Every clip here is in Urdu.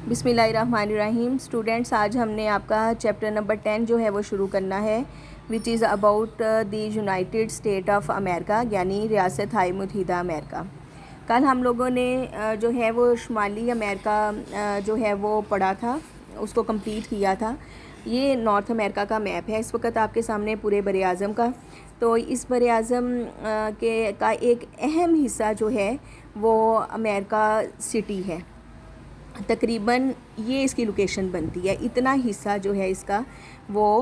بسم اللہ الرحمن الرحیم. اسٹوڈینٹس، آج ہم نے آپ کا چیپٹر نمبر 10 جو ہے وہ شروع کرنا ہے، which is about the United State of America, یعنی ریاست ہائے متحدہ امریکہ. کل ہم لوگوں نے جو ہے وہ شمالی امریکہ جو ہے وہ پڑھا تھا، اس کو کمپلیٹ کیا تھا. یہ نارتھ امریکہ کا میپ ہے اس وقت آپ کے سامنے، پورے بر اعظم کا. تو اس بر اعظم کا ایک اہم حصہ جو ہے وہ امریکہ سٹی ہے. تقریباً یہ اس کی لوکیشن بنتی ہے. اتنا حصہ جو ہے اس کا وہ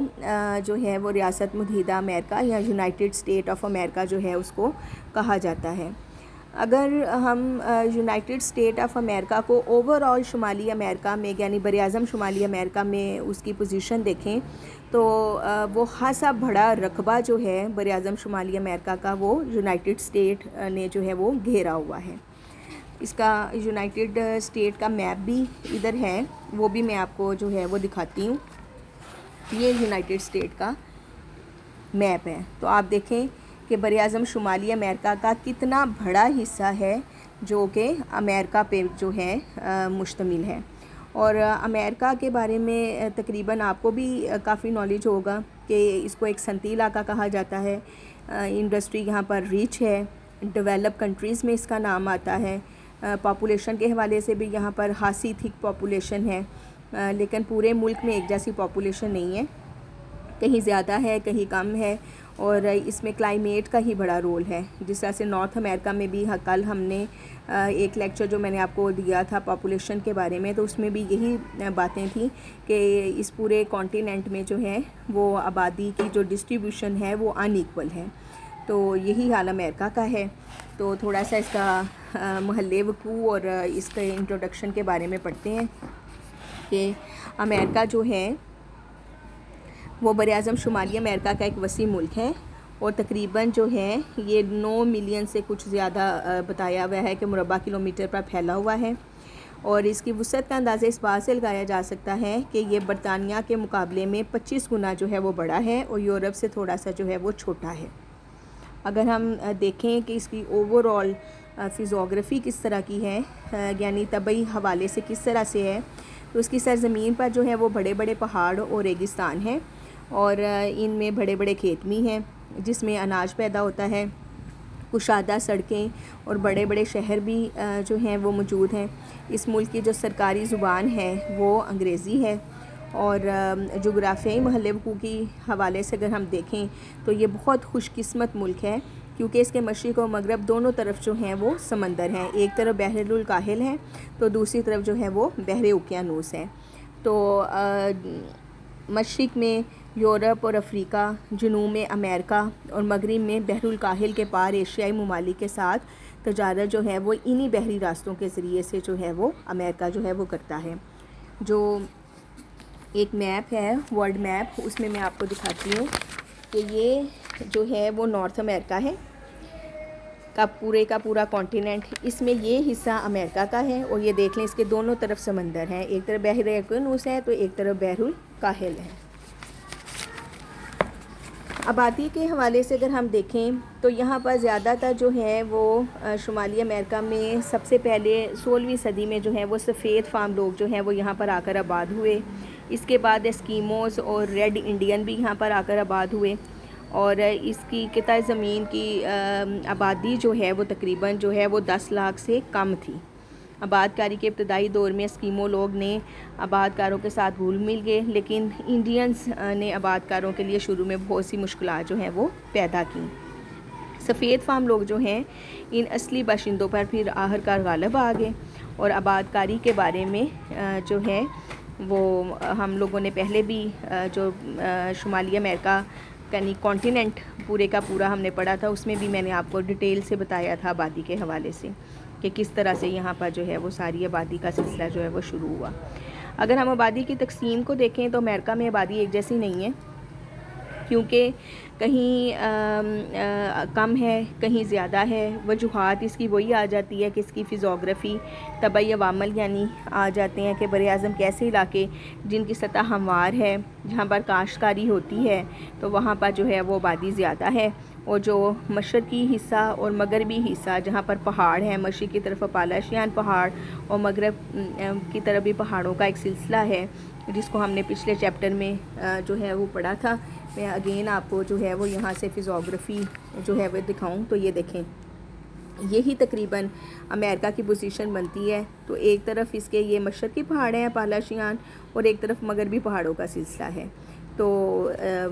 جو ہے وہ ریاست متحدہ امریکہ یا یونائٹڈ اسٹیٹ آف امریکہ جو ہے اس کو کہا جاتا ہے. اگر ہم یونائٹڈ اسٹیٹ آف امریکہ کو اوور آل شمالی امریکہ میں، یعنی بر اعظم شمالی امریکہ میں اس کی پوزیشن دیکھیں تو وہ خاصا بڑا رقبہ جو ہے بر اعظم شمالی امریکہ کا وہ یونائٹڈ اسٹیٹ نے جو ہے وہ گھیرا ہوا ہے. اس کا یونائٹڈ اسٹیٹ کا میپ بھی ادھر ہے، وہ بھی میں آپ کو جو ہے وہ دکھاتی ہوں. یہ یونائٹڈ اسٹیٹ کا میپ ہے. تو آپ دیکھیں کہ بر اعظم شمالی امریکہ کا کتنا بڑا حصہ ہے جو کہ امریکہ پہ جو ہے مشتمل ہے. اور امریکہ کے بارے میں تقریباً آپ کو بھی کافی نالج ہوگا کہ اس کو ایک صنعتی علاقہ کہا جاتا ہے. انڈسٹری یہاں پر ریچ ہے، ڈیولپ کنٹریز میں اس کا نام آتا ہے. پاپولیشن کے حوالے سے بھی یہاں پر خاصی تھک پاپولیشن ہے، لیکن پورے ملک میں ایک جیسی پاپولیشن نہیں ہے، کہیں زیادہ ہے کہیں کم ہے. اور اس میں کلائمیٹ کا ہی بڑا رول ہے. جس طرح سے نارتھ امریکہ میں بھی کل ہم نے ایک لیکچر جو میں نے آپ کو دیا تھا پاپولیشن کے بارے میں، تو اس میں بھی یہی باتیں تھیں کہ اس پورے کانٹیننٹ میں جو ہے وہ آبادی کی جو ڈسٹریبیوشن ہے وہ ان ایکول ہے. تو یہی حال امریکہ کا ہے. تو تھوڑا سا اس کا محلِ وقوع اور اس کے انٹروڈکشن کے بارے میں پڑھتے ہیں کہ امریکہ جو ہے وہ بر اعظم شمالی امریکہ کا ایک وسیع ملک ہے، اور تقریباً جو ہے یہ 9 ملین سے کچھ زیادہ بتایا ہوا ہے کہ مربع کلومیٹر پر پھیلا ہوا ہے. اور اس کی وسعت کا اندازہ اس بات سے لگایا جا سکتا ہے کہ یہ برطانیہ کے مقابلے میں 25 گنا جو ہے وہ بڑا ہے، اور یورپ سے تھوڑا سا جو ہے وہ چھوٹا ہے. اگر ہم دیکھیں کہ اس کی اوور آل فزیوگرافی کس طرح کی ہے، یعنی طبعی حوالے سے کس طرح سے ہے، تو اس کی سرزمین پر جو ہے وہ بڑے بڑے پہاڑ اور ریگستان ہیں، اور ان میں بڑے بڑے کھیت بھی ہیں جس میں اناج پیدا ہوتا ہے. کشادہ سڑکیں اور بڑے بڑے شہر بھی جو ہیں وہ موجود ہیں. اس ملک کی جو سرکاری زبان ہے وہ انگریزی ہے. اور جغرافیائی محلِ وقوع کی حوالے سے اگر ہم دیکھیں تو یہ بہت خوش قسمت ملک ہے، کیونکہ اس کے مشرق و مغرب دونوں طرف جو ہیں وہ سمندر ہیں. ایک طرف بحر الکاہل ہے تو دوسری طرف جو ہے وہ بحر اوقیانوس ہے. تو مشرق میں یورپ اور افریقہ، جنوب میں امریکہ، اور مغرب میں بحر الکاہل کے پار ایشیائی ممالک کے ساتھ تجارت جو ہے وہ انہی بحری راستوں کے ذریعے سے جو ہے وہ امریکہ جو ہے وہ کرتا ہے. جو ایک میپ ہے، ورلڈ میپ، اس میں آپ کو دکھاتی ہوں کہ یہ جو ہے وہ نارتھ امریکہ ہے کا پورا کانٹیننٹ. اس میں یہ حصہ امریکہ کا ہے، اور یہ دیکھ لیں اس کے دونوں طرف سمندر ہیں. ایک طرف بحر اوقیانوس ہے تو ایک طرف بحر الکاہل ہے. آبادی کے حوالے سے اگر ہم دیکھیں تو یہاں پر زیادہ تر جو ہے وہ شمالی امریکہ میں سب سے پہلے 16ویں صدی میں جو ہے وہ سفید فام لوگ جو ہیں وہ یہاں پر آ کر آباد ہوئے. اس کے بعد اسکیموز اور ریڈ انڈین بھی یہاں پر آ کر آباد ہوئے. اور اس کی قطع زمین کی آبادی جو ہے وہ تقریباً جو ہے وہ 10 لاکھ سے کم تھی. آباد کاری کے ابتدائی دور میں اسکیمو لوگ نے آباد کاروں کے ساتھ گھل مل گئے، لیکن انڈینز نے آباد کاروں کے لیے شروع میں بہت سی مشکلات جو ہیں وہ پیدا کیں. سفید فام لوگ جو ہیں ان اصلی باشندوں پر پھر آخرکار غالب آ گئے، اور آباد کاری کے بارے میں جو ہے وہ ہم لوگوں نے پہلے بھی جو شمالی امریکہ یعنی کانٹیننٹ پورے کا پورا ہم نے پڑھا تھا، اس میں بھی میں نے آپ کو ڈیٹیل سے بتایا تھا آبادی کے حوالے سے کہ کس طرح سے یہاں پر جو ہے وہ ساری آبادی کا سلسلہ جو ہے وہ شروع ہوا. اگر ہم آبادی کی تقسیم کو دیکھیں تو امریکہ میں آبادی ایک جیسی نہیں ہے، کیونکہ کہیں کم ہے کہیں زیادہ ہے. وجوہات اس کی وہی آ جاتی ہے کہ اس کی فزیوگرافی، طبعی عوامل یعنی آ جاتے ہیں کہ بر اعظم کیسے علاقے جن کی سطح ہموار ہے، جہاں پر کاشتکاری ہوتی ہے تو وہاں پر جو ہے وہ آبادی زیادہ ہے. اور جو مشرقی حصہ اور مغربی حصہ جہاں پر پہاڑ ہیں، مشرق کی طرف اپالاشیان پہاڑ اور مغرب کی طرف بھی پہاڑوں کا ایک سلسلہ ہے جس کو ہم نے پچھلے چیپٹر میں جو ہے وہ پڑھا تھا. میں اگین آپ کو جو ہے وہ یہاں سے فزیوگرافی جو ہے وہ دکھاؤں تو یہ دیکھیں، یہی تقریباً امریکہ کی پوزیشن بنتی ہے. تو ایک طرف اس کے یہ مشرقی پہاڑ ہیں اپالاشیان اور ایک طرف مغربی پہاڑوں کا سلسلہ ہے. تو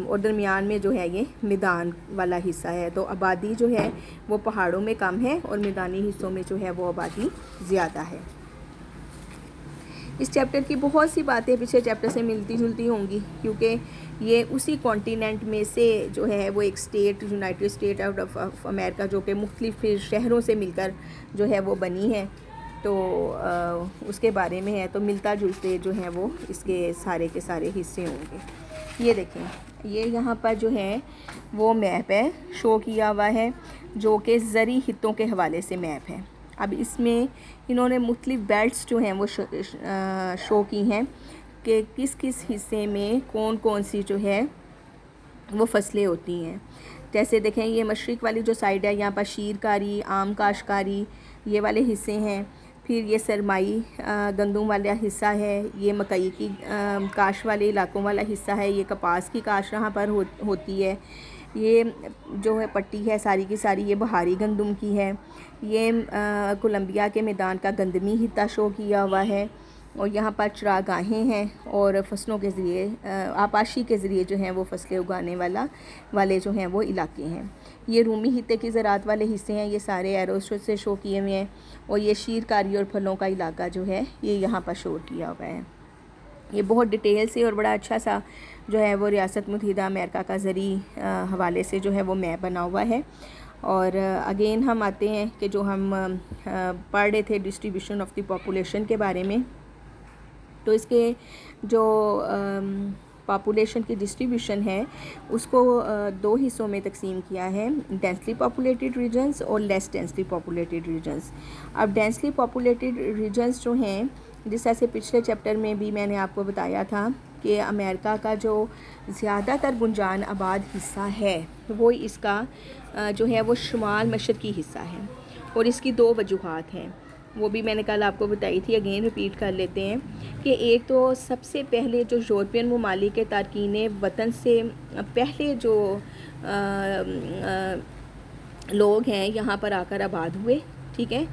اور درمیان میں جو ہے یہ میدان والا حصہ ہے. تو آبادی جو ہے وہ پہاڑوں میں کم ہے اور میدانی حصوں میں جو ہے وہ آبادی زیادہ ہے. اس چیپٹر کی بہت سی باتیں پچھلے چیپٹر سے ملتی جلتی ہوں گی کیونکہ یہ اسی کانٹیننٹ میں سے جو ہے وہ ایک اسٹیٹ، یونائٹڈ اسٹیٹ آف امریکہ، جو کہ مختلف شہروں سے مل کر جو ہے وہ بنی ہے. تو اس کے بارے میں ہے، تو ملتا جلتے جو ہیں وہ اس کے سارے حصے ہوں گے. یہ دیکھیں، یہ یہاں پر جو ہے وہ میپ ہے، شو کیا ہوا ہے، جو کہ زرعی خطوں کے حوالے سے میپ ہے. اب اس میں انہوں نے مختلف بیلٹس جو ہیں وہ شو کی ہیں کہ کس کس حصے میں کون کون سی جو ہے وہ فصلیں ہوتی ہیں. جیسے دیکھیں، یہ مشرق والی جو سائڈ ہے یہاں پر شیر کاری، عام کاشتکاری یہ والے حصے ہیں. پھر یہ سرمائی گندم والا حصہ ہے، یہ مکئی کی کاشت والے علاقوں والا حصہ ہے، یہ کپاس کی کاشت یہاں پر ہوتی ہے. یہ جو ہے پٹی ہے ساری کی ساری یہ بہاری گندم کی ہے. یہ کولمبیا کے میدان کا گندمی خطہ شو کیا ہوا ہے. اور یہاں پر چراگاہیں ہیں اور فصلوں کے ذریعے آبپاشی کے ذریعے جو ہیں وہ فصلیں اگانے والے جو ہیں وہ علاقے ہیں. یہ رومی خطے کی زراعت والے حصے ہیں، یہ سارے ایروز سے شو کیے ہوئے ہیں. اور یہ شیر کاری اور پھلوں کا علاقہ جو ہے یہ یہاں پر شو کیا ہوا ہے. یہ بہت ڈیٹیل سے اور بڑا اچھا سا جو ہے وہ ریاست متحدہ امریکہ کا زرعی حوالے سے جو ہے وہ میپ بنا ہوا ہے. اور اگین ہم آتے ہیں کہ جو ہم پڑھ رہے تھے ڈسٹریبیوشن آف دی پاپولیشن کے بارے میں. تو اس کے جو پاپولیشن کی ڈسٹریبیوشن ہے اس کو دو حصوں میں تقسیم کیا ہے، ڈینسلی پاپولیٹڈ ریجنز اور لیس ڈینسلی پاپولیٹڈ ریجنز. اب ڈینسلی پاپولیٹڈ ریجنز جو ہیں، جس طرح سے پچھلے چیپٹر میں بھی میں نے آپ کو بتایا تھا کہ امریکہ کا جو زیادہ تر گنجان آباد حصہ ہے وہ اس کا جو ہے وہ شمال مشرقی حصہ ہے. اور اس کی دو وجوہات ہیں، وہ بھی میں نے کل آپ کو بتائی تھی، اگین ریپیٹ کر لیتے ہیں. کہ ایک تو سب سے پہلے جو یورپین ممالک کے تارکین وطن سے پہلے جو لوگ ہیں یہاں پر آ کر آباد ہوئے، ٹھیک ہے،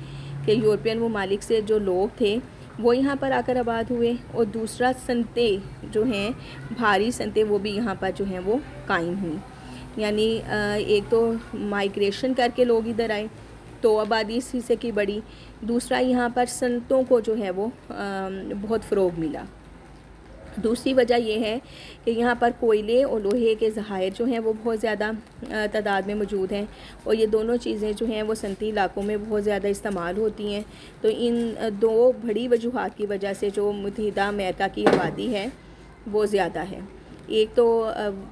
کہ یورپین ممالک سے جو لوگ تھے وہ یہاں پر آ کر آباد ہوئے. اور دوسرا صنعتیں جو ہیں، بھاری صنعتیں، وہ بھی یہاں پر جو ہیں وہ قائم ہوئیں. یعنی ایک تو مائیگریشن کر کے لوگ ادھر آئے تو آبادی اس حصے کی بڑی، دوسرا یہاں پر صنعتوں کو جو ہے وہ بہت فروغ ملا. دوسری وجہ یہ ہے کہ یہاں پر کوئلے اور لوہے کے ذخائر جو ہیں وہ بہت زیادہ تعداد میں موجود ہیں. اور یہ دونوں چیزیں جو ہیں وہ صنعتی علاقوں میں بہت زیادہ استعمال ہوتی ہیں. تو ان دو بڑی وجوہات کی وجہ سے جو متحدہ امریکہ کی آبادی ہے وہ زیادہ ہے. ایک تو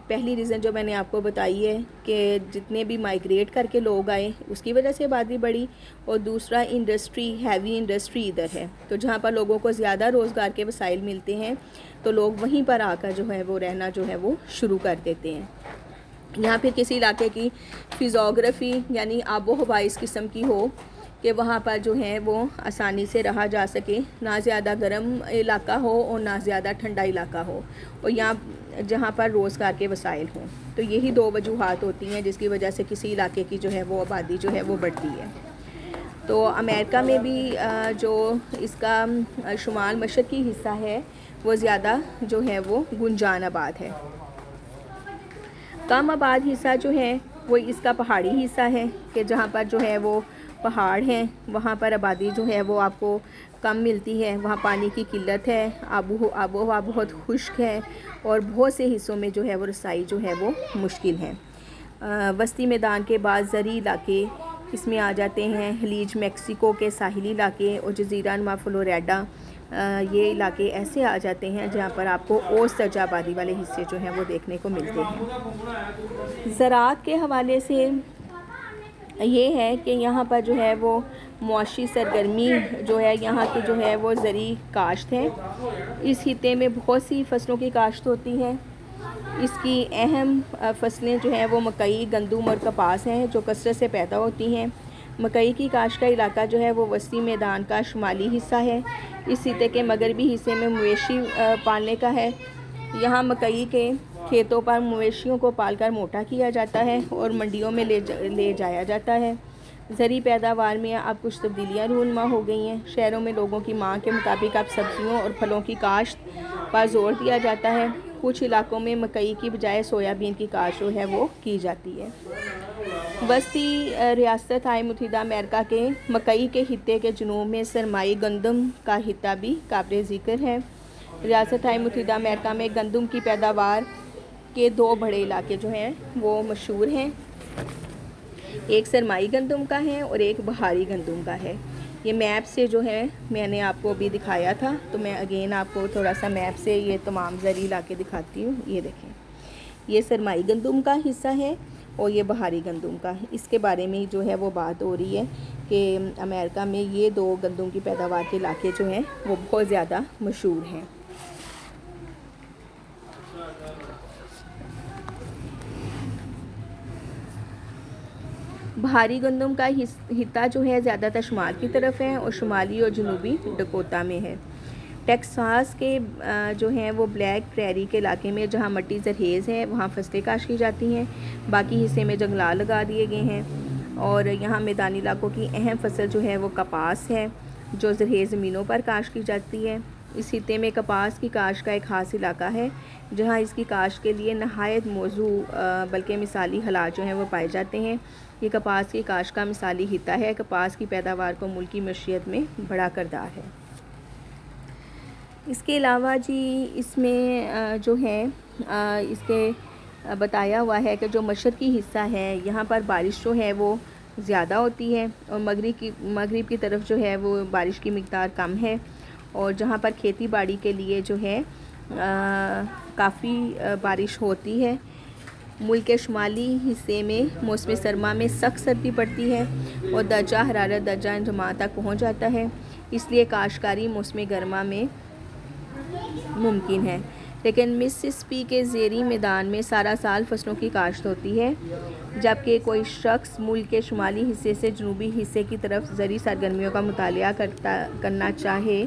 پہلی ریزن جو میں نے آپ کو بتائی ہے کہ جتنے بھی مائیگریٹ کر کے لوگ آئے اس کی وجہ سے آبادی بڑھی. اور دوسرا انڈسٹری، ہیوی انڈسٹری ادھر ہے، تو جہاں پر لوگوں کو زیادہ روزگار کے وسائل ملتے ہیں تو لوگ وہیں پر آ کر جو ہے وہ رہنا جو ہے وہ شروع کر دیتے ہیں. یہاں پھر کسی علاقے کی فزیوگرافی یعنی آب و ہوا اس قسم کی ہو کہ وہاں پر جو ہے وہ آسانی سے رہا جا سکے، نہ زیادہ گرم علاقہ ہو اور نہ زیادہ ٹھنڈا علاقہ ہو، اور یہاں جہاں پر روزگار کے وسائل ہوں. تو یہی دو وجوہات ہوتی ہیں جس کی وجہ سے کسی علاقے کی جو ہے وہ آبادی جو ہے وہ بڑھتی ہے. تو امریکہ میں بھی جو اس کا شمال مشرقی حصہ ہے وہ زیادہ جو ہے وہ گنجان آباد ہے. کم آباد حصہ جو ہے وہ اس کا پہاڑی حصہ ہے کہ جہاں پر جو ہے وہ پہاڑ ہیں، وہاں پر آبادی جو ہے وہ آپ کو کم ملتی ہے. وہاں پانی کی قلت ہے، آب و ہوا بہت خشک ہے اور بہت سے حصوں میں جو ہے وہ رسائی جو ہے وہ مشکل ہے. وسطی میدان کے بعد زرعی علاقے اس میں آ جاتے ہیں، خلیج میکسیکو کے ساحلی علاقے اور جزیرہ نما فلوریڈا، یہ علاقے ایسے آ جاتے ہیں جہاں پر آپ کو اوسط درجہ آبادی والے حصے جو ہیں وہ دیکھنے کو ملتے ہیں. زراعت کے حوالے سے یہ ہے کہ یہاں پر جو ہے وہ معاشی سرگرمی جو ہے یہاں کی جو ہے وہ زرعی کاشت ہے. اس خطے میں بہت سی فصلوں کی کاشت ہوتی ہے اس کی اہم فصلیں جو ہیں وہ مکئی، گندم اور کپاس ہیں جو کثرت سے پیدا ہوتی ہیں۔ مکئی کی کاشت کا علاقہ جو ہے وہ وسطی میدان کا شمالی حصہ ہے۔ اس خطے کے مغربی حصے میں مویشی پالنے کا ہے۔ یہاں مکئی کے کھیتوں پر مویشیوں کو پال کر موٹا کیا جاتا ہے اور منڈیوں میں لے جایا جاتا ہے۔ زرعی پیداوار میں اب کچھ تبدیلیاں رونما ہو گئی ہیں۔ شہروں میں لوگوں کی مانگ کے مطابق اب سبزیوں اور پھلوں کی کاشت پر زور دیا جاتا ہے۔ کچھ علاقوں میں مکئی کی بجائے سویا بین کی کاشت جو ہے وہ کی جاتی ہے۔ وسطی ریاست ہائے متحدہ امریکہ کے مکئی کے خطے کے جنوب میں سرمائی گندم کا خطہ بھی قابل ذکر ہے۔ ریاست ہائے متحدہ امریکہ میں گندم کی پیداوار کے 2 بڑے علاقے جو ہیں وہ مشہور ہیں، ایک سرمائی گندم کا ہے اور ایک بہاری گندم کا ہے۔ یہ میپ سے جو ہے میں نے آپ کو ابھی دکھایا تھا، تو میں اگین آپ کو تھوڑا سا میپ سے یہ تمام زرعی علاقے دکھاتی ہوں۔ یہ دیکھیں، یہ سرمائی گندم کا حصہ ہے اور یہ بہاری گندم کا ہے۔ اس کے بارے میں جو ہے وہ بات ہو رہی ہے کہ امریکہ میں یہ 2 گندم کی پیداوار کے علاقے جو ہیں وہ بہت زیادہ مشہور ہیں۔ بہاری گندم کا خطہ جو ہے زیادہ تر شمال کی طرف ہے اور شمالی اور جنوبی ڈکوٹا میں ہے۔ ٹیکساس کے جو ہیں وہ بلیک پریری کے علاقے میں جہاں مٹی زرخیز ہے وہاں فصلیں کاشت کی جاتی ہیں، باقی حصے میں جنگلات لگا دیے گئے ہیں۔ اور یہاں میدانی علاقوں کی اہم فصل جو ہے وہ کپاس ہے جو زرخیز زمینوں پر کاشت کی جاتی ہے۔ اس خطے میں کپاس کی کاشت کا ایک خاص علاقہ ہے جہاں اس کی کاشت کے لیے نہایت موزوں بلکہ مثالی حالات جو ہیں وہ پائے جاتے ہیں۔ یہ کپاس کی کاشت کا مثالی خطہ ہے۔ کپاس کی پیداوار کو ملک کی معیشت میں بڑا کردار ہے۔ اس کے علاوہ جی اس میں جو ہے اس کے بتایا ہوا ہے کہ جو مشرقی حصہ ہے یہاں پر بارش جو ہے وہ زیادہ ہوتی ہے اور مغرب کی طرف جو ہے وہ بارش کی مقدار کم ہے، اور جہاں پر کھیتی باڑی کے لیے جو ہے کافی بارش ہوتی ہے۔ ملک کے شمالی حصے میں موسم سرما میں سخت سردی پڑتی ہے اور درجہ حرارت درجہ انجماد تک پہنچ جاتا ہے، اس لیے کاشتکاری موسم گرما میں ممکن ہے۔ لیکن مسسپی کے زیریں میدان میں سارا سال فصلوں کی کاشت ہوتی ہے۔ جبکہ کوئی شخص ملک کے شمالی حصے سے جنوبی حصے کی طرف زرعی سرگرمیوں کا مطالعہ کرنا چاہے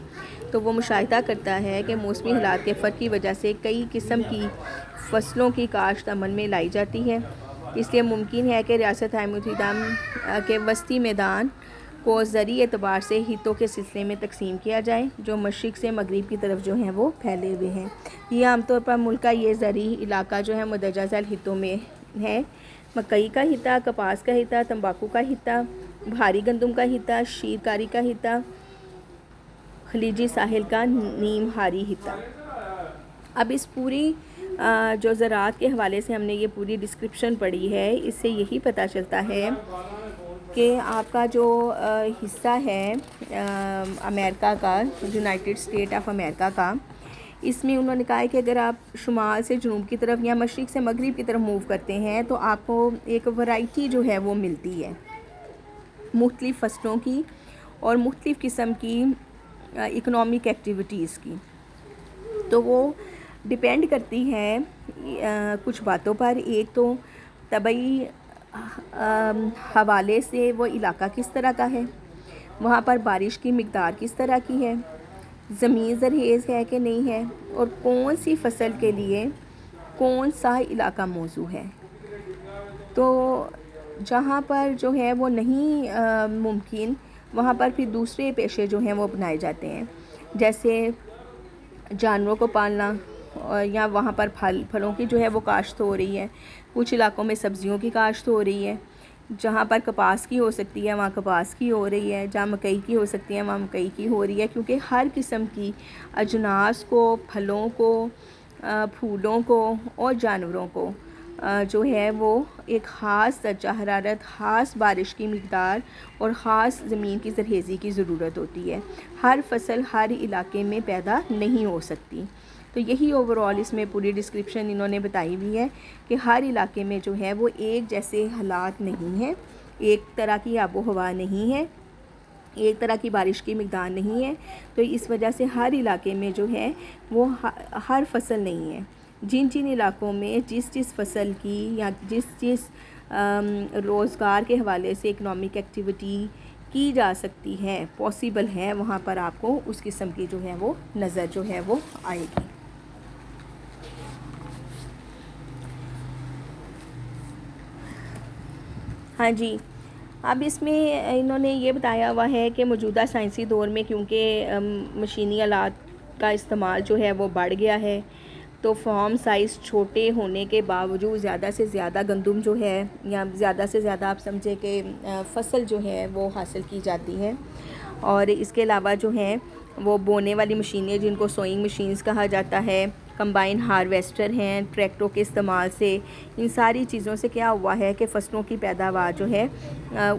تو وہ مشاہدہ کرتا ہے کہ موسمی حالات کے فرق کی وجہ سے کئی قسم کی فصلوں کی کاشت عمل میں لائی جاتی ہے۔ اس لیے ممکن ہے کہ ریاست ہائے متحدہ کے وسطی میدان کو زرعی اعتبار سے خطوں کے سلسلے میں تقسیم کیا جائے جو مشرق سے مغرب کی طرف جو ہیں وہ پھیلے ہوئے ہیں۔ یہ عام طور پر ملک کا یہ زرعی علاقہ جو ہے مندرجہ ذیل خطوں میں ہے: مکئی کا خطہ، کپاس کا خطہ، تمباکو کا خطہ، بہاری گندم کا خطہ، شیر کاری کا خطہ، خلیجی ساحل کا نیم ہاری خطہ۔ اب اس پوری جو زراعت کے حوالے سے ہم نے یہ پوری ڈسکرپشن پڑھی ہے، اس سے یہی پتہ چلتا ہے کہ آپ کا جو حصہ ہے امریکہ کا، یونائٹڈ اسٹیٹ آف امریکہ کا، اس میں انہوں نے کہا ہے کہ اگر آپ شمال سے جنوب کی طرف یا مشرق سے مغرب کی طرف موو کرتے ہیں تو آپ کو ایک ورائٹی جو ہے وہ ملتی ہے مختلف فصلوں کی اور مختلف قسم کی اکنامک ایکٹیویٹیز کی۔ تو وہ ڈیپینڈ کرتی ہے کچھ باتوں پر۔ ایک تو طبعی حوالے سے وہ علاقہ کس طرح کا ہے، وہاں پر بارش کی مقدار کس طرح کی ہے، زمین زرخیز ہے کہ نہیں ہے، اور کون سی فصل کے لیے کون سا علاقہ موزوں ہے۔ تو جہاں پر جو ہے وہ نہیں ممکن، وہاں پر پھر دوسرے پیشے جو ہیں وہ اپنائے جاتے ہیں، جیسے جانوروں کو پالنا، یا وہاں پر پھلوں کی جو ہے وہ کاشت ہو رہی ہے۔ کچھ علاقوں میں سبزیوں کی کاشت ہو رہی ہے، جہاں پر کپاس کی ہو سکتی ہے وہاں کپاس کی ہو رہی ہے، جہاں مکئی کی ہو سکتی ہے وہاں مکئی کی ہو رہی ہے، کیونکہ ہر قسم کی اجناس کو، پھلوں کو، پھولوں کو اور جانوروں کو جو ہے وہ ایک خاص درجہ حرارت، خاص بارش کی مقدار اور خاص زمین کی زرخیزی کی ضرورت ہوتی ہے۔ ہر فصل ہر علاقے میں پیدا نہیں ہو سکتی۔ تو یہی اوورآل اس میں پوری ڈسکرپشن انہوں نے بتائی ہوئی ہے کہ ہر علاقے میں جو ہے وہ ایک جیسے حالات نہیں ہیں، ایک طرح کی آب و ہوا نہیں ہے، ایک طرح کی بارش کی مقدار نہیں ہے، تو اس وجہ سے ہر علاقے میں جو ہے وہ ہر فصل نہیں ہے۔ جن جن علاقوں میں جس فصل کی یا جس روزگار کے حوالے سے اکنامک ایکٹیویٹی کی جا سکتی ہے، پاسبل ہے، وہاں پر آپ کو اس قسم کی جو ہے وہ نظر جو ہے وہ آئے گی۔ ہاں جی، اب اس میں انہوں نے یہ بتایا ہوا ہے کہ موجودہ سائنسی دور میں کیونکہ مشینی آلات کا استعمال جو ہے وہ بڑھ گیا ہے، تو فارم سائز چھوٹے ہونے کے باوجود زیادہ سے زیادہ گندم جو ہے یا زیادہ سے زیادہ آپ سمجھے کہ فصل جو ہے وہ حاصل کی جاتی ہے۔ اور اس کے علاوہ جو ہیں وہ بونے والی مشینیں جن کو سوئنگ مشینز کہا جاتا ہے، کمبائن ہارویسٹر ہیں، ٹریکٹروں کے استعمال سے، ان ساری چیزوں سے کیا ہوا ہے کہ فصلوں کی پیداوار جو ہے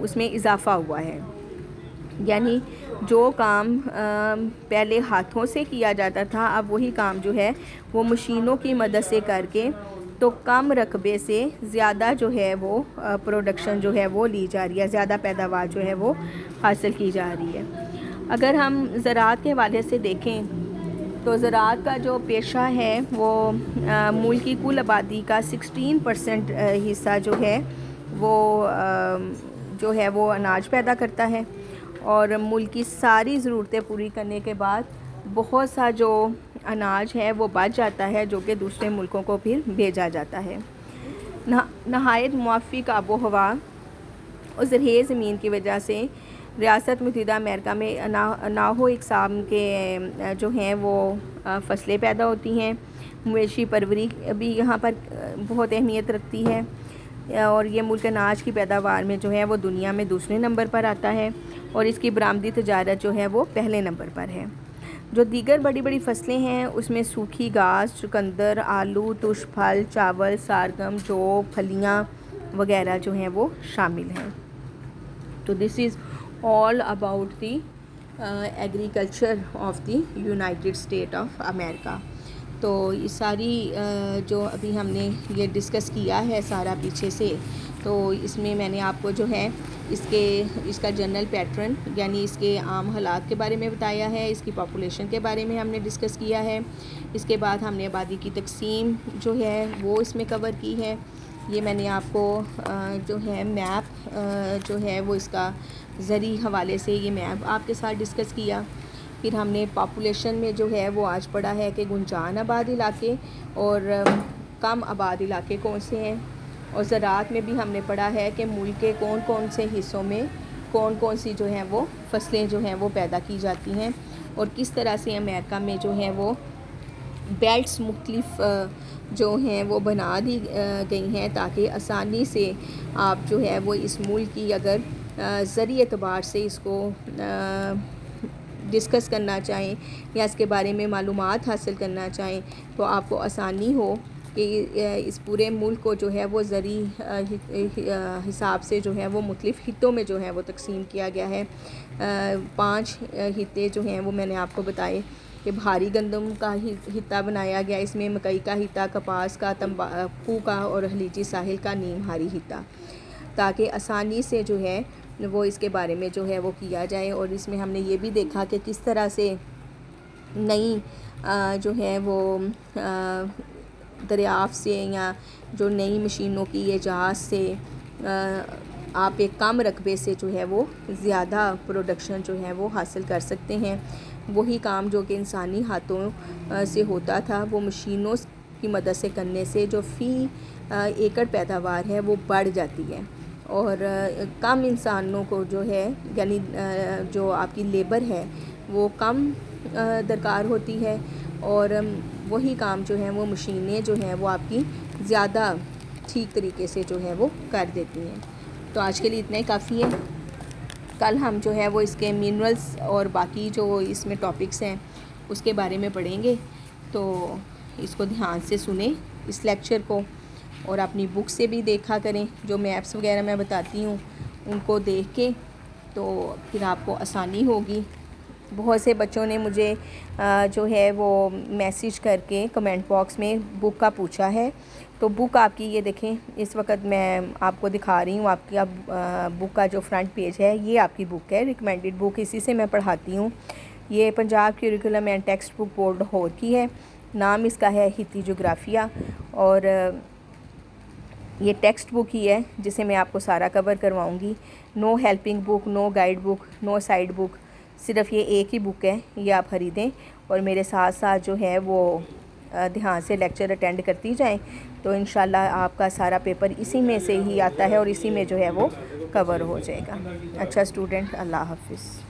اس میں اضافہ ہوا ہے۔ یعنی جو کام پہلے ہاتھوں سے کیا جاتا تھا، اب وہی کام جو ہے وہ مشینوں کی مدد سے کر کے تو کم رقبے سے زیادہ جو ہے وہ پروڈکشن جو ہے وہ لی جا رہی ہے، زیادہ پیداوار جو ہے وہ حاصل کی جا رہی ہے۔ اگر ہم زراعت کے حوالے سے دیکھیں تو زراعت کا جو پیشہ ہے وہ ملک کی کل آبادی کا 16% حصہ جو ہے وہ اناج پیدا کرتا ہے، اور ملک کی ساری ضرورتیں پوری کرنے کے بعد بہت سا جو اناج ہے وہ بچ جاتا ہے، جو کہ دوسرے ملکوں کو پھر بھیجا جاتا ہے۔ نہایت موافق آب و ہوا اور زرخیز زمین کی وجہ سے ریاست متحدہ امریکہ میں ناحو اقسام کے جو ہیں وہ فصلیں پیدا ہوتی ہیں۔ مویشی پروری بھی یہاں پر بہت اہمیت رکھتی ہے، اور یہ ملک اناج کی پیداوار میں جو ہے وہ دنیا میں دوسرے نمبر پر آتا ہے، اور اس کی برآمدی تجارت جو ہے وہ پہلے نمبر پر ہے۔ جو دیگر بڑی بڑی فصلیں ہیں اس میں سوکھی گھاس، چقندر، آلو، ترش پھل، چاول، سارگم، جو پھلیاں وغیرہ جو ہیں وہ شامل ہیں۔ تو this is all about the agriculture of the United State of America. تو یہ ساری جو ابھی ہم نے یہ ڈسکس کیا ہے سارا پیچھے سے، تو اس میں میں نے آپ کو جو ہے اس کا جنرل پیٹرن یعنی اس کے عام حالات کے بارے میں بتایا ہے، اس کی پاپولیشن کے بارے میں ہم نے ڈسکس کیا ہے، اس کے بعد ہم نے آبادی کی تقسیم جو ہے وہ اس میں کور کی ہے۔ یہ میں نے آپ کو جو ہے میپ جو ہے وہ اس کا زرعی حوالے سے یہ میپ آپ کے ساتھ ڈسکس کیا۔ پھر ہم نے پاپولیشن میں جو ہے وہ آج پڑھا ہے کہ گنجان آباد علاقے اور کم آباد علاقے کون سے ہیں، اور زراعت میں بھی ہم نے پڑھا ہے کہ ملک کے کون کون سے حصوں میں کون کون سی جو ہیں وہ فصلیں جو ہیں وہ پیدا کی جاتی ہیں، اور کس طرح سے امریکہ میں جو ہیں وہ بیلٹس مختلف جو ہیں وہ بنا دی گئی ہیں تاکہ آسانی سے آپ جو ہے وہ اس ملک کی اگر زرعی اعتبار سے اس کو ڈسکس کرنا چاہیں یا اس کے بارے میں معلومات حاصل کرنا چاہیں تو آپ کو آسانی ہو کہ اس پورے ملک کو جو ہے وہ زرعی حساب سے جو ہے وہ مختلف خطوں میں جو ہے وہ تقسیم کیا گیا ہے۔ 5 خطے جو ہیں وہ میں نے آپ کو بتائے کہ بھاری گندم کا خطہ بنایا گیا، اس میں مکئی کا خطہ، کپاس کا، تمباکو کا اور خلیجی ساحل کا نیم بھاری خطہ، تاکہ آسانی سے جو ہے وہ اس کے بارے میں جو ہے وہ کیا جائے۔ اور اس میں ہم نے یہ بھی دیکھا کہ کس طرح سے نئی جو ہے وہ دریافت سے یا جو نئی مشینوں کی ایجاد سے آپ ایک کم رقبے سے جو ہے وہ زیادہ پروڈکشن جو ہے وہ حاصل کر سکتے ہیں۔ وہی کام جو کہ انسانی ہاتھوں سے ہوتا تھا وہ مشینوں کی مدد سے کرنے سے جو فی ایکڑ پیداوار ہے وہ بڑھ جاتی ہے، اور کم انسانوں کو جو ہے یعنی جو آپ کی لیبر ہے وہ کم درکار ہوتی ہے، اور وہی کام جو ہے وہ مشینیں جو ہیں وہ آپ کی زیادہ ٹھیک طریقے سے جو ہے وہ کر دیتی ہیں۔ تو آج کے لیے اتنا ہی کافی ہے۔ کل ہم جو ہے وہ اس کے منرلز اور باقی جو اس میں ٹاپکس ہیں اس کے بارے میں پڑھیں گے، تو اس کو دھیان سے سنیں اس لیکچر کو، اور اپنی بک سے بھی دیکھا کریں، جو میپس وغیرہ میں بتاتی ہوں ان کو دیکھ کے، تو پھر آپ کو آسانی ہوگی۔ بہت سے بچوں نے مجھے جو ہے وہ میسیج کر کے کمنٹ باکس میں بک کا پوچھا ہے، تو بک آپ کی یہ دیکھیں اس وقت میں آپ کو دکھا رہی ہوں۔ آپ کی بک کا جو فرنٹ پیج ہے یہ آپ کی بک ہے، ریکمینڈڈ بک، اسی سے میں پڑھاتی ہوں۔ یہ Punjab curriculum and text book board Lahore کی ہے، نام اس کا ہے ہتی جغرافیہ، اور یہ ٹیکسٹ بک ہی ہے جسے میں آپ کو سارا کور کرواؤں گی. نو ہیلپنگ بک، نو گائیڈ بک، نو سائڈ بک، صرف یہ ایک ہی بک ہے، یہ آپ خریدیں اور میرے ساتھ ساتھ جو ہے وہ دھیان سے لیکچر اٹینڈ کرتی جائیں، تو انشاءاللہ آپ کا سارا پیپر اسی میں سے ہی آتا ہے اور اسی میں جو ہے وہ کور ہو جائے گا. اچھا اسٹوڈنٹ، اللہ حافظ.